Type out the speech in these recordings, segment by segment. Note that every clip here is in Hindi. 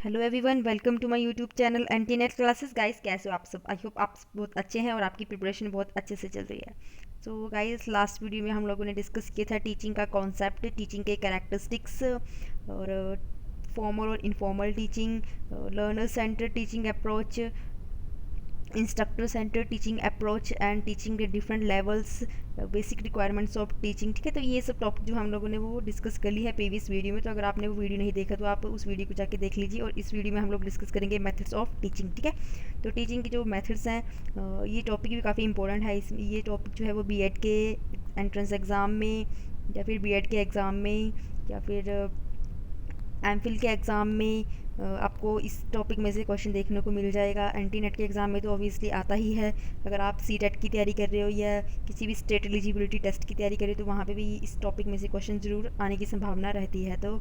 Hello everyone, welcome to my YouTube channel anti net classes. Guys, कैसे हो आप सब? आई होप आप बहुत अच्छे हैं और आपकी प्रिपरेशन बहुत अच्छे से चल रही है। सो गाइस, लास्ट वीडियो में हम लोगों ने डिस्कस किया था टीचिंग का कॉन्सेप्ट, टीचिंग के कैरेक्टरिस्टिक्स और फॉर्मल और informal teaching, learner centre teaching approach, instructor centre teaching approach and teaching के different levels, basic requirements of teaching. ठीक है, तो ये सब टॉपिक जो हम लोगों ने वो डिस्कस कर ली है प्रीवियस वीडियो में। तो अगर आपने वो वीडियो नहीं देखा तो आप उस वीडियो को जाके देख लीजिए। और इस वीडियो में हम लोग डिस्कस करेंगे मेथड्स ऑफ टीचिंग। ठीक है, तो टीचिंग के जो मेथड्स हैं, ये टॉपिक भी काफ़ी इंपॉर्टेंट है। ये टॉपिक जो है वो बीएड के एंट्रेंस एग्ज़ाम में या फिर बीएड के एग्ज़ाम में या फिर एमफिल के एग्ज़ाम में आपको इस टॉपिक में से क्वेश्चन देखने को मिल जाएगा। एंटी नेट के एग्ज़ाम में तो ऑब्वियसली आता ही है। अगर आप सीटेट की तैयारी कर रहे हो या किसी भी स्टेट एलिजिबिलिटी टेस्ट की तैयारी कर रहे हो तो वहाँ पे भी इस टॉपिक में से क्वेश्चन ज़रूर आने की संभावना रहती है। तो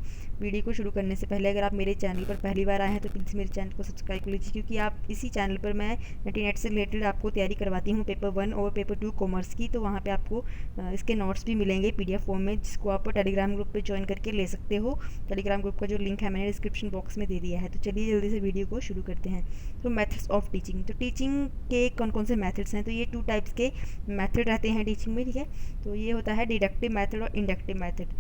वीडियो को शुरू करने से पहले अगर आप मेरे चैनल पर पहली बार आए हैं तो प्लीज़ मेरे चैनल को सब्सक्राइब कर लीजिए, क्योंकि आप इसी चैनल पर मैं एंटी नेट से रिलेटेड आपको तैयारी करवाती हूँ पेपर 1 और पेपर 2 कॉमर्स की। तो वहाँ पर आपको इसके नोट्स भी मिलेंगे PDF फॉर्म में, जिसको आप टेलीग्राम ग्रुप पर ज्वाइन करके ले सकते हो। टेलीग्राम ग्रुप का जो लिंक है मैंने डिस्क्रिप्शन बॉक्स में दे दिया है। तो चलिए जल्दी से वीडियो को शुरू करते हैं। तो मेथड्स ऑफ टीचिंग, तो टीचिंग के कौन कौन से मेथड्स हैं? तो ये 2 टाइप्स के मेथड रहते हैं टीचिंग में। ठीक है, तो ये होता है डिडक्टिव मेथड और इंडक्टिव मेथड।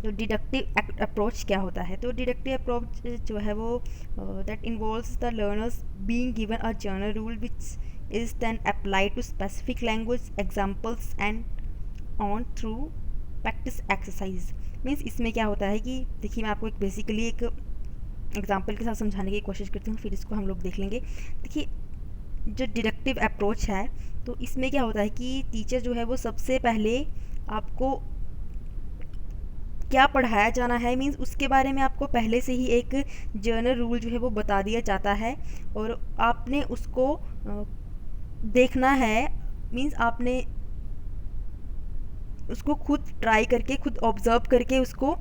तो डिडक्टिव अप्रोच क्या होता है? तो डिडक्टिव अप्रोच जो है वो that involves the learners being given a general rule which is then applied to specific language examples and on through practice exercise. Means इसमें क्या होता है कि देखिए, मैं आपको एक बेसिकली एक एग्जाम्पल के साथ समझाने की कोशिश करती हूँ, फिर इसको हम लोग देख लेंगे। देखिए, जो डिडक्टिव अप्रोच है तो इसमें क्या होता है कि टीचर जो है वो सबसे पहले आपको क्या पढ़ाया जाना है, मीन्स उसके बारे में आपको पहले से ही एक जनरल रूल जो है वो बता दिया जाता है और आपने उसको देखना है। मीन्स आपने उसको खुद ट्राई करके, खुद ऑब्ज़र्व करके उसको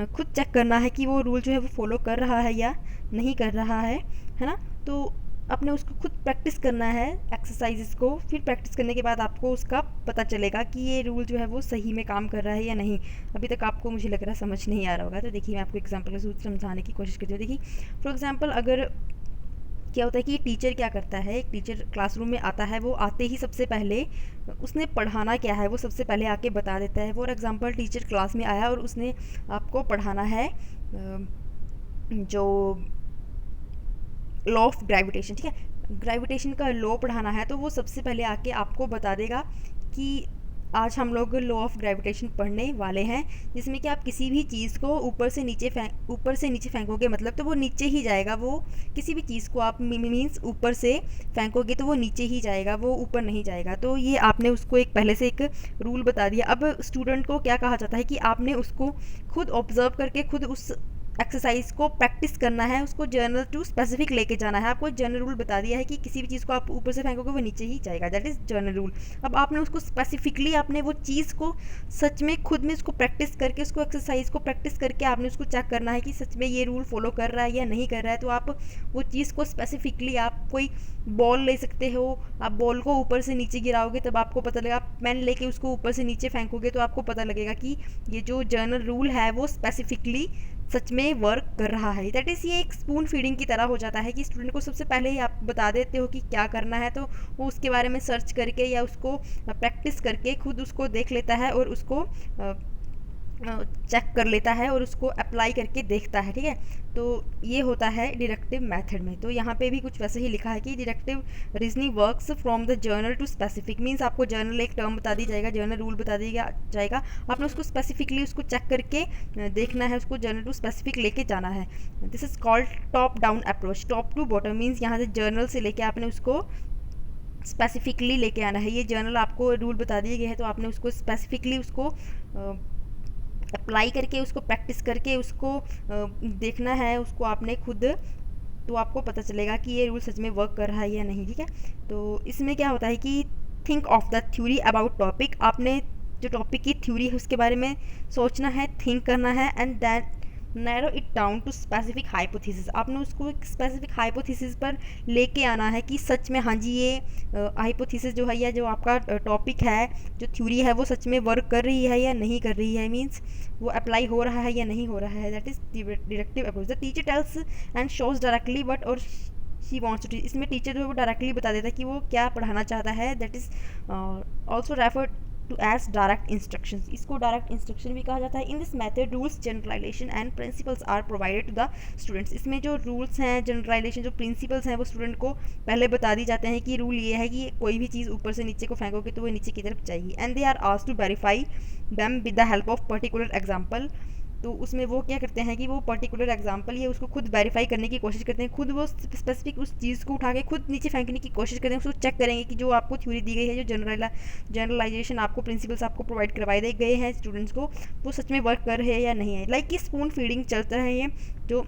खुद चेक करना है कि वो रूल जो है वो फॉलो कर रहा है या नहीं कर रहा है ना। तो आपने उसको खुद प्रैक्टिस करना है एक्सरसाइजेस को। फिर प्रैक्टिस करने के बाद आपको उसका पता चलेगा कि ये रूल जो है वो सही में काम कर रहा है या नहीं। अभी तक आपको मुझे लग रहा है समझ नहीं आ रहा होगा। तो देखिए, मैं आपको एग्जांपल के थ्रू समझाने की कोशिश करती हूँ। देखिए, फॉर एग्जांपल अगर क्या होता है कि टीचर क्या करता है, एक टीचर क्लासरूम में आता है, वो आते ही सबसे पहले उसने पढ़ाना क्या है वो सबसे पहले आके बता देता है। फॉर एग्जांपल टीचर क्लास में आया और उसने आपको पढ़ाना है जो लॉ ऑफ ग्रेविटेशन। ठीक है, ग्रेविटेशन का लॉ पढ़ाना है तो वो सबसे पहले आके आपको बता देगा कि आज हम लोग लॉ ऑफ ग्रेविटेशन पढ़ने वाले हैं, जिसमें कि आप किसी भी चीज़ को ऊपर से नीचे फेंकोगे, मतलब तो वो नीचे ही जाएगा। वो किसी भी चीज़ को आप मीन्स ऊपर से फेंकोगे तो वो नीचे ही जाएगा, वो ऊपर नहीं जाएगा। तो ये आपने उसको एक पहले से एक रूल बता दिया। अब स्टूडेंट को क्या कहा जाता है कि आपने उसको खुद ऑब्जर्व करके खुद उस एक्सरसाइज को प्रैक्टिस करना है, उसको जर्नल टू स्पेसिफिक लेके जाना है। आपको जनरल रूल बता दिया है कि किसी भी चीज़ को आप ऊपर से फेंकोगे वो नीचे ही जाएगा, दैट इज़ जनरल रूल। अब आपने उसको स्पेसिफिकली, आपने वो चीज़ को सच में खुद में उसको प्रैक्टिस करके, उसको एक्सरसाइज को प्रैक्टिस करके आपने उसको चेक करना है कि सच में ये रूल फॉलो कर रहा है या नहीं कर रहा है। तो आप वो चीज़ को स्पेसिफिकली, आप कोई बॉल ले सकते हो, आप बॉल को ऊपर से नीचे गिराओगे तब आपको पता लगेगा। आप पेन लेके उसको ऊपर से नीचे फेंकोगे तो आपको पता लगेगा कि ये जो जनरल रूल है वो स्पेसिफिकली सच में वर्क कर रहा है। दैट इज़, ये एक स्पून फीडिंग की तरह हो जाता है कि स्टूडेंट को सबसे पहले ही आप बता देते हो कि क्या करना है, तो वो उसके बारे में सर्च करके या उसको प्रैक्टिस करके खुद उसको देख लेता है और उसको चेक कर लेता है और उसको अप्लाई करके देखता है। ठीक है, तो ये होता है डिडक्टिव मेथड में। तो यहाँ पे भी कुछ वैसे ही लिखा है कि deductive reasoning works from the general to specific. Means आपको जर्नल एक टर्म बता दी जाएगा, जर्नल रूल बता दिया जाएगा, आपने उसको स्पेसिफिकली उसको चेक करके देखना है, उसको जर्नल टू स्पेसिफिक लेके जाना है। This is called top down approach. Top to bottom means यहाँ से जर्नल से लेके आपने उसको स्पेसिफिकली लेके आना है। ये जर्नल आपको रूल बता दिए गए हैं तो आपने उसको स्पेसिफिकली उसको अप्लाई करके, उसको प्रैक्टिस करके, उसको देखना है, उसको आपने खुद, तो आपको पता चलेगा कि ये रूल सच में वर्क कर रहा है या नहीं। ठीक है, तो इसमें क्या होता है कि think of the theory about topic. आपने जो टॉपिक की थ्योरी है उसके बारे में सोचना है, थिंक करना है, and then narrow it down to specific hypothesis, आपने उसको एक स्पेसिफिक हाइपोथेसिस पर लेके आना है कि सच में हाँ जी ये हाइपोथेसिस जो है या जो आपका टॉपिक है, जो थ्योरी है, वो सच में वर्क कर रही है या नहीं कर रही है, मीन्स वो अप्लाई हो रहा है या नहीं हो रहा है। That is deductive approach. The teacher tales and shows directly what और शी वॉन्ट्स टू, इसमें टीचर जो है वो डायरेक्टली बता देता है कि वो क्या पढ़ाना चाहता है। That is also refer to as direct instruction, इसको डायरेक्ट इंस्ट्रक्शन भी कहा जाता है। In this method rules generalization and principles are provided to the students, इसमें जो रूल्स हैं, जनरलाइजेशन, जो प्रिंसिपल्स हैं, वो स्टूडेंट को पहले बता दी जाते हैं कि रूल ये है कि कोई भी चीज़ ऊपर से नीचे को फेंकोगे तो वो नीचे की तरफ जाएगी। And they are asked to verify them with the help of particular example, तो उसमें वो क्या करते हैं कि वो पर्टिकुलर एग्जांपल ये उसको खुद वेरीफाई करने की कोशिश करते हैं, खुद वो स्पेसिफिक उस चीज़ को उठा के खुद नीचे फेंकने की कोशिश करते हैं, उसको चेक करेंगे कि जो आपको थ्योरी दी गई है, जो जनरलाइजेशन आपको प्रिंसिपल्स आपको प्रोवाइड करवाए गए हैं स्टूडेंट्स को, वो सच में वर्क कर रहे हैं या नहीं है। लाइक कि स्पून फीडिंग चलता है, ये जो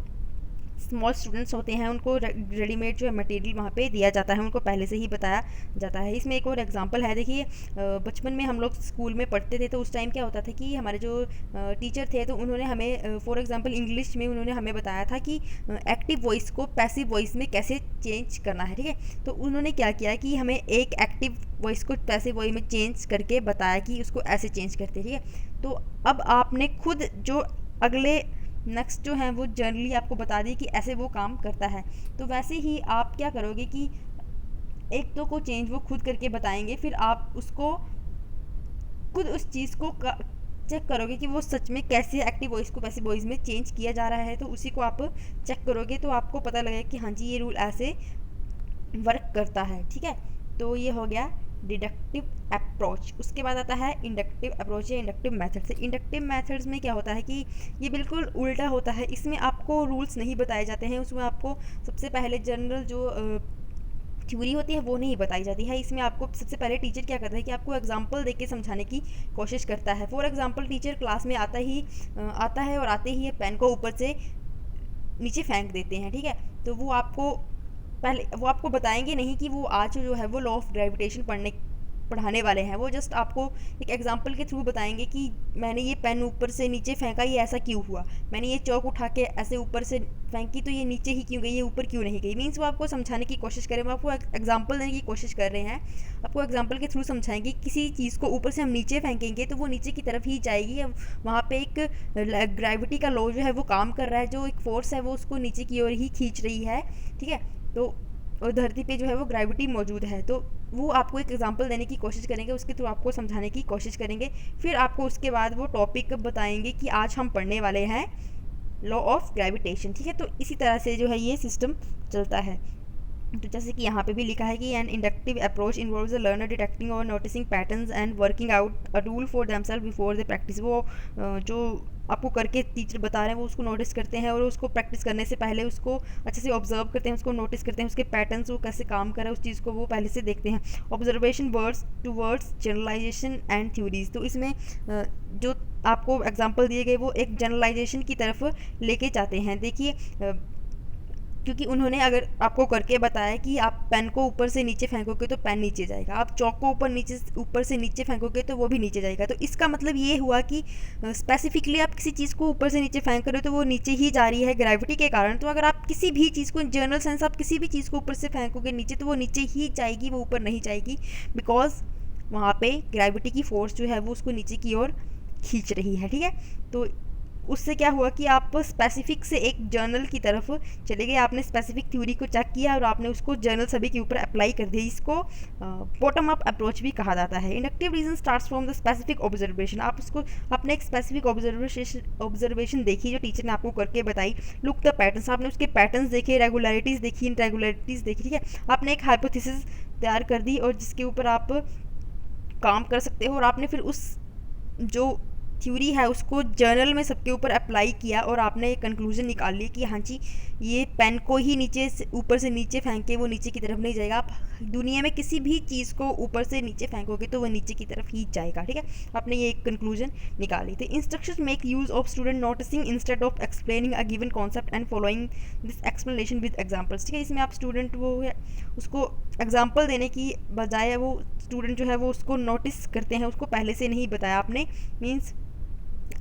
स्मॉल स्टूडेंट्स होते हैं उनको रेडीमेड जो है मटेरियल वहाँ पे दिया जाता है, उनको पहले से ही बताया जाता है। इसमें एक और एग्जांपल है, देखिए बचपन में हम लोग स्कूल में पढ़ते थे तो उस टाइम क्या होता था कि हमारे जो टीचर थे तो उन्होंने हमें फॉर एग्जांपल इंग्लिश में उन्होंने हमें बताया था कि एक्टिव वॉइस को पैसिव वॉइस में कैसे चेंज करना है, ठीक है। तो उन्होंने क्या किया कि हमें एक एक्टिव वॉइस को पैसिव वॉइस में चेंज करके बताया कि उसको ऐसे चेंज करते, ठीक है। तो अब आपने खुद जो अगले नेक्स्ट जो है वो जनरली आपको बता दी कि ऐसे वो काम करता है, तो वैसे ही आप क्या करोगे कि एक तो को चेंज वो खुद करके बताएंगे, फिर आप उसको खुद उस चीज़ को चेक करोगे कि वो सच में कैसे एक्टिव वॉइस को पैसिव वॉइस में चेंज किया जा रहा है, तो उसी को आप चेक करोगे तो आपको पता लगेगा कि हाँ जी ये रूल ऐसे वर्क करता है, ठीक है। तो ये हो गया डिडक्टिव अप्रोच। उसके बाद आता है इंडक्टिव अप्रोच या इंडक्टिव मेथड से। इंडक्टिव मेथड्स में क्या होता है कि ये बिल्कुल उल्टा होता है, इसमें आपको रूल्स नहीं बताए जाते हैं, उसमें आपको सबसे पहले जनरल जो थ्योरी होती है वो नहीं बताई जाती है। इसमें आपको सबसे पहले टीचर क्या करता है कि आपको एग्जांपल देके समझाने की कोशिश करता है। फॉर एग्जांपल टीचर क्लास में आता है और आते ही पेन को ऊपर से नीचे फेंक देते हैं, ठीक है। तो वो आपको बताएंगे नहीं कि वो आज जो है वो लॉ ऑफ ग्रेविटेशन पढ़ाने वाले हैं, वो जस्ट आपको एक एग्जांपल के थ्रू बताएंगे कि मैंने ये पेन ऊपर से नीचे फेंका, ये ऐसा क्यों हुआ, मैंने ये चौक उठा के ऐसे ऊपर से फेंकी तो ये नीचे ही क्यों गई, ये ऊपर क्यों नहीं गई। मीन्स वो आपको समझाने की कोशिश करें, वो आपको एग्जांपल देने की कोशिश कर रहे हैं, आपको एग्जांपल के थ्रू समझाएंगे किसी चीज़ को ऊपर से हम नीचे फेंकेंगे तो वो नीचे की तरफ ही जाएगी। वहाँ पे एक ग्रेविटी का लॉ जो है वो काम कर रहा है, जो एक फोर्स है वो उसको नीचे की ओर ही खींच रही है, ठीक है। तो और धरती पे जो है वो ग्रेविटी मौजूद है, तो वो आपको एक एग्जांपल देने की कोशिश करेंगे, उसके थ्रू आपको समझाने की कोशिश करेंगे। फिर आपको उसके बाद वो टॉपिक बताएंगे कि आज हम पढ़ने वाले हैं लॉ ऑफ ग्रेविटेशन, ठीक है। तो इसी तरह से जो है ये सिस्टम चलता है। तो जैसे कि यहाँ पे भी लिखा है कि an inductive approach involves the learner detecting और noticing patterns and working out a rule for themselves before the practice. वो जो आपको करके टीचर बता रहे हैं वो उसको नोटिस करते हैं और उसको प्रैक्टिस करने से पहले उसको अच्छे से ऑब्जर्व करते हैं, उसको नोटिस करते हैं, उसके पैटर्न्स वो कैसे काम कर रहा है उस चीज़ को वो पहले से देखते हैं। Observation words towards generalization and theories, तो इसमें जो आपको एग्जाम्पल दिए गए वो एक जनरलाइजेशन की तरफ लेके जाते हैं। देखिए क्योंकि उन्होंने अगर आपको करके बताया कि आप पेन को ऊपर से नीचे फेंकोगे तो पेन नीचे जाएगा, आप चौक को ऊपर से नीचे फेंकोगे तो वो भी नीचे जाएगा। तो इसका मतलब ये हुआ कि स्पेसिफिकली आप किसी चीज़ को ऊपर से नीचे फेंक रहे हो तो वो नीचे ही जा रही है ग्रेविटी के कारण। तो अगर आप किसी भी चीज़ को जनरल सेंस आप किसी भी चीज़ को ऊपर से फेंकोगे नीचे तो वो नीचे ही जाएगी, वो ऊपर नहीं जाएगी, बिकॉज वहाँ पे ग्रेविटी की फोर्स जो है वो उसको नीचे की ओर खींच रही है, ठीक है। तो उससे क्या हुआ कि आप स्पेसिफिक से एक जर्नल की तरफ चले गए, आपने स्पेसिफिक थ्योरी को चेक किया और आपने उसको जर्नल सभी के ऊपर अप्लाई कर दिया। इसको बॉटम अप अप्रोच भी कहा जाता है। Inductive reason starts from the specific observation, आप उसको अपने एक स्पेसिफिक ऑब्जर्वेशन देखी जो टीचर ने आपको करके बताई। लुक द पैटर्न्स, आपने उसके पैटर्न्स देखे, रेगुलरिटीज़ देखी, इनरेगुलरिटीज़ देखी, ठीक है। आपने एक हाइपोथेसिस तैयार कर दी और जिसके ऊपर आप काम कर सकते हो, और आपने फिर उस जो थ्योरी है उसको जर्नल में सबके ऊपर अप्लाई किया और आपने एक कंक्लूजन निकाल लिया कि हाँ जी ये पेन को ही ऊपर से नीचे फेंके वो नीचे की तरफ नहीं जाएगा। आप दुनिया में किसी भी चीज़ को ऊपर से नीचे फेंकोगे तो वो नीचे की तरफ ही जाएगा, ठीक है। आपने ये एक कंक्लूजन निकाली। तो instructions make use of student noticing instead of explaining a given concept and following this explanation with examples, ठीक है। इसमें आप स्टूडेंट वो है उसको एग्जाम्पल देने की बजाय वो स्टूडेंट जो है वो उसको नोटिस करते हैं, उसको पहले से नहीं बताया आपने, मीन्स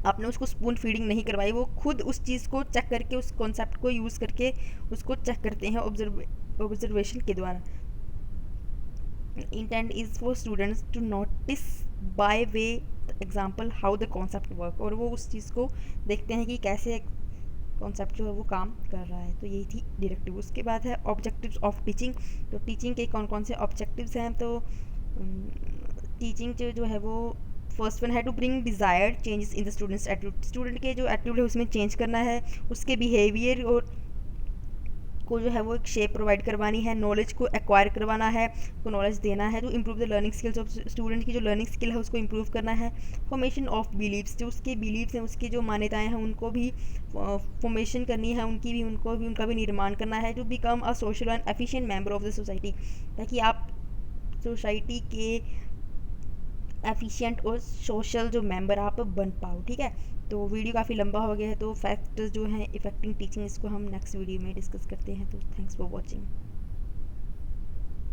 आपने उसको स्पून फीडिंग नहीं करवाई, वो खुद उस चीज़ को चेक करके, उस कॉन्सेप्ट को यूज़ करके उसको चेक करते हैं ऑब्जर्वेशन के द्वारा। Intent is for students to notice by way example how the concept work, और वो उस चीज़ को देखते हैं कि कैसे कॉन्सेप्ट जो है वो काम कर रहा है। तो यही थी डायरेक्टिव। उसके बाद है ऑब्जेक्टिव्स ऑफ टीचिंग। तो टीचिंग के कौन कौन से ऑब्जेक्टिव्स हैं, तो टीचिंग जो है वो फर्स्ट वन है to bring desired changes in the students attitude, student के जो एटीट्यूड है उसमें चेंज करना है, उसके बिहेवियर और को जो है वो एक शेप प्रोवाइड करवानी है, नॉलेज को एक्वायर करवाना है, को नॉलेज देना है, to improve the learning skills of student की जो लर्निंग स्किल है उसको इम्प्रूव करना है, फॉर्मेशन ऑफ बिलीव्स, जो उसके बिलीव्स हैं, उसकी जो मान्यताएं हैं उनको भी फॉर्मेशन करनी है, उनका भी निर्माण करना है, to become a social and efficient member of the society, ताकि आप सोसाइटी के एफिशिएंट और सोशल जो मेंबर आप बन पाओ। ठीक है, तो वीडियो काफ़ी लंबा हो गया है, तो फैक्टर्स जो हैं इफेक्टिंग टीचिंग, इसको हम नेक्स्ट वीडियो में डिस्कस करते हैं। तो थैंक्स फॉर वॉचिंग।